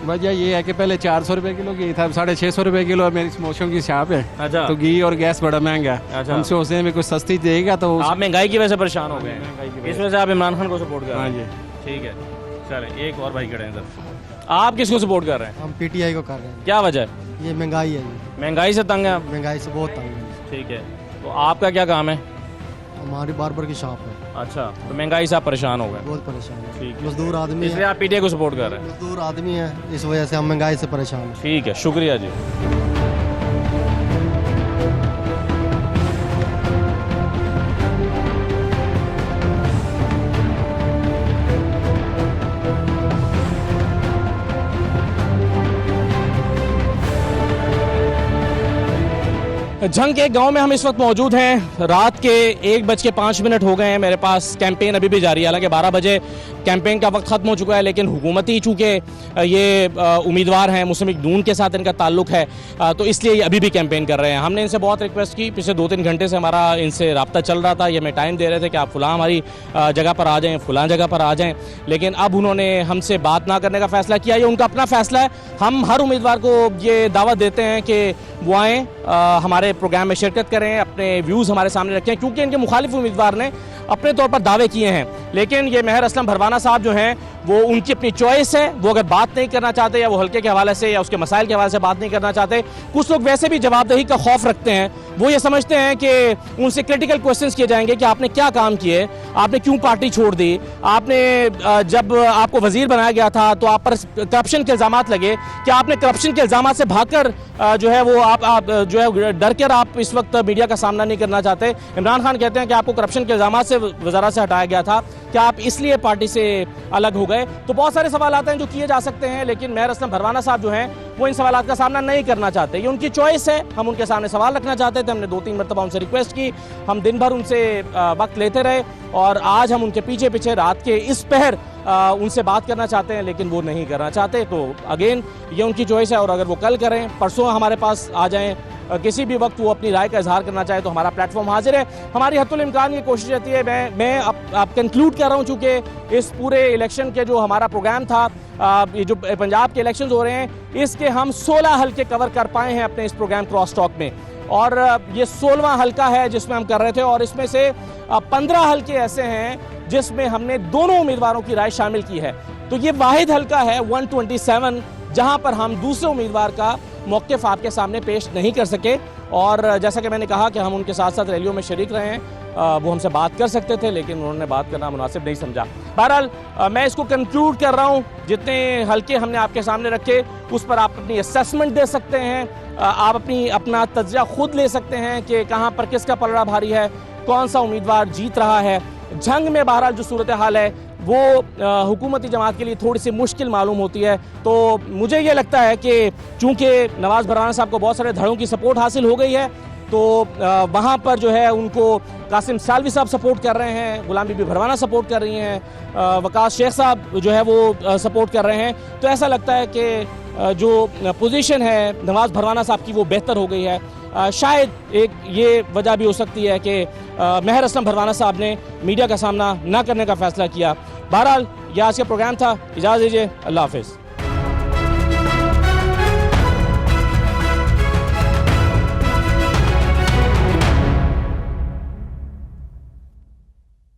वजह ये है कि पहले 400 रुपए किलो घी था, 650 रुपए किलो मेरी समोसों की शॉप है। अच्छा। तो घी और गैस बड़ा महंगा है। अच्छा। हम सोचते हैं कुछ सस्ती देगा तो आप महंगाई की वजह से परेशान हो गए हैं, इस वजह से आप इमरान खान को सपोर्ट कर रहे हैं? हाँ जी, ठीक है। चलें, एक और भाई खड़े हैं इधर। आप किसको सपोर्ट कर रहे हैं? हम PTI को कर रहे हैं। क्या वजह है? ये महंगाई है। महंगाई से तंग है? महंगाई से बहुत तंग है। ठीक है, तो आपका क्या काम है? हमारी बार्बर की शॉप है। अच्छा, तो महंगाई से आप परेशान हो गए? बहुत परेशान है। ठीक, मजदूर आदमी इसलिए आप पीटीआई को सपोर्ट कर रहे हैं? मजदूर आदमी है, इस वजह से हम महंगाई से परेशान हैं। ठीक है, शुक्रिया जी। झंग के गांव में हम इस वक्त मौजूद हैं। रात के 1:05 हो गए हैं। मेरे पास कैंपेन अभी भी जारी है। हालांकि 12 बजे कैंपेन का वक्त खत्म हो चुका है, लेकिन हुकूमती चूँकि ये उम्मीदवार हैं, मुस्लिम लीग नून के साथ इनका ताल्लुक है, तो इसलिए ये अभी भी कैंपेन कर रहे हैं। हमने इनसे बहुत रिक्वेस्ट की, पिछले 2-3 घंटे से हमारा इनसे रब्ता चल रहा था। ये हमें टाइम दे रहे थे कि आप फलां हमारी जगह पर आ जाएँ, फलां जगह पर आ जाएँ, लेकिन अब उन्होंने हमसे बात ना करने का फ़ैसला किया। ये उनका अपना फ़ैसला है। हम हर उम्मीदवार को ये दावत देते हैं कि वो आएँ, हमारे प्रोग्राम में शिरकत करें, अपने व्यूज़ हमारे सामने रखें, क्योंकि इनके मुखालिफ उम्मीदवार ने अपने तौर पर दावे किए हैं। लेकिन ये मेहर असलम भरवाना साहब जो हैं, वो उनकी अपनी चॉइस है। वो अगर बात नहीं करना चाहते, या वो हल्के के हवाले से या उसके मसाइल के हवाले से बात नहीं करना चाहते। कुछ लोग वैसे भी जवाबदेही का खौफ रखते हैं। वो ये समझते हैं कि उनसे क्रिटिकल क्वेश्चंस किए जाएंगे कि आपने क्या काम किए, आपने क्यों पार्टी छोड़ दी, आपने जब आपको वजीर बनाया गया था तो आप पर करप्शन के इल्ज़ाम लगे, कि आपने करप्शन के इल्ज़ाम से भागकर जो है वो आप जो है डर कर आप इस वक्त मीडिया का सामना नहीं करना चाहते। इमरान खान कहते हैं कि आपको करप्शन के इल्ज़ाम से वज़ारत से हटाया गया था, क्या आप इसलिए पार्टी से अलग हो गए? तो बहुत सारे सवाल आते हैं जो किए जा सकते हैं, लेकिन मेहर असलम भरवाना साहब जो हैं वो इन सवालों का सामना नहीं करना चाहते। ये उनकी चॉइस है। हम उनके सामने सवाल रखना चाहते थे, हमने 2-3 मरतबा उनसे रिक्वेस्ट की, हम दिन भर उनसे वक्त लेते रहे, और आज हम उनके पीछे पीछे रात के इस पहर उनसे बात करना चाहते हैं, लेकिन वो नहीं करना चाहते। तो अगेन ये उनकी चॉइस है, और अगर वो कल करें, परसों हमारे पास आ जाएं, किसी भी वक्त वो अपनी राय का इजहार करना चाहे, तो हमारा प्लेटफॉर्म हाजिर है। हमारी हद्दुल इम्कान ये कोशिश रहती है। मैं अब कंक्लूड कर रहा हूँ, चूँकि इस पूरे इलेक्शन के जो हमारा प्रोग्राम था, ये जो पंजाब के इलेक्शन हो रहे हैं, इसके हम 16 हल्के कवर कर पाए हैं अपने इस प्रोग्राम क्रॉस टॉक में, और ये 16वां हल्का है जिसमें हम कर रहे थे, और इसमें से 15 हल्के ऐसे हैं जिसमें हमने दोनों उम्मीदवारों की राय शामिल की है। तो ये वाहिद हल्का है 127 जहां पर हम दूसरे उम्मीदवार का मौक़िफ़ आपके सामने पेश नहीं कर सके। और जैसा कि मैंने कहा कि हम उनके साथ साथ रैलियों में शरीक रहे हैं, वो हमसे बात कर सकते थे, लेकिन उन्होंने बात करना मुनासिब नहीं समझा। बहरहाल मैं इसको कंक्लूड कर रहा हूँ। जितने हल्के हमने आपके सामने रखे, उस पर आप अपनी असेसमेंट दे सकते हैं, आप अपना तज्ज़िया खुद ले सकते हैं कि कहाँ पर किसका पलड़ा भारी है, कौन सा उम्मीदवार जीत रहा है। झंग में बहरहाल जो सूरत हाल है वो हुकूमती जमात के लिए थोड़ी सी मुश्किल मालूम होती है। तो मुझे ये लगता है कि चूँकि नवाज़ भरवाना साहब को बहुत सारे धड़ों की सपोर्ट हासिल हो गई है, तो वहाँ पर जो है उनको कासिम सालवी साहब सपोर्ट कर रहे हैं, गुलाम बीबी भरवाना सपोर्ट कर रही हैं, वकास शेख साहब जो है वो सपोर्ट कर रहे हैं। तो ऐसा लगता है कि जो पोजीशन है नवाज़ भरवाना साहब की वो बेहतर हो गई है। शायद एक ये वजह भी हो सकती है कि मेहर असलम भरवाना साहब ने मीडिया का सामना न करने का फ़ैसला किया। बहरहाल यह आज का प्रोग्राम था। इजाज़त दीजिए, अल्लाह हाफ़िज़।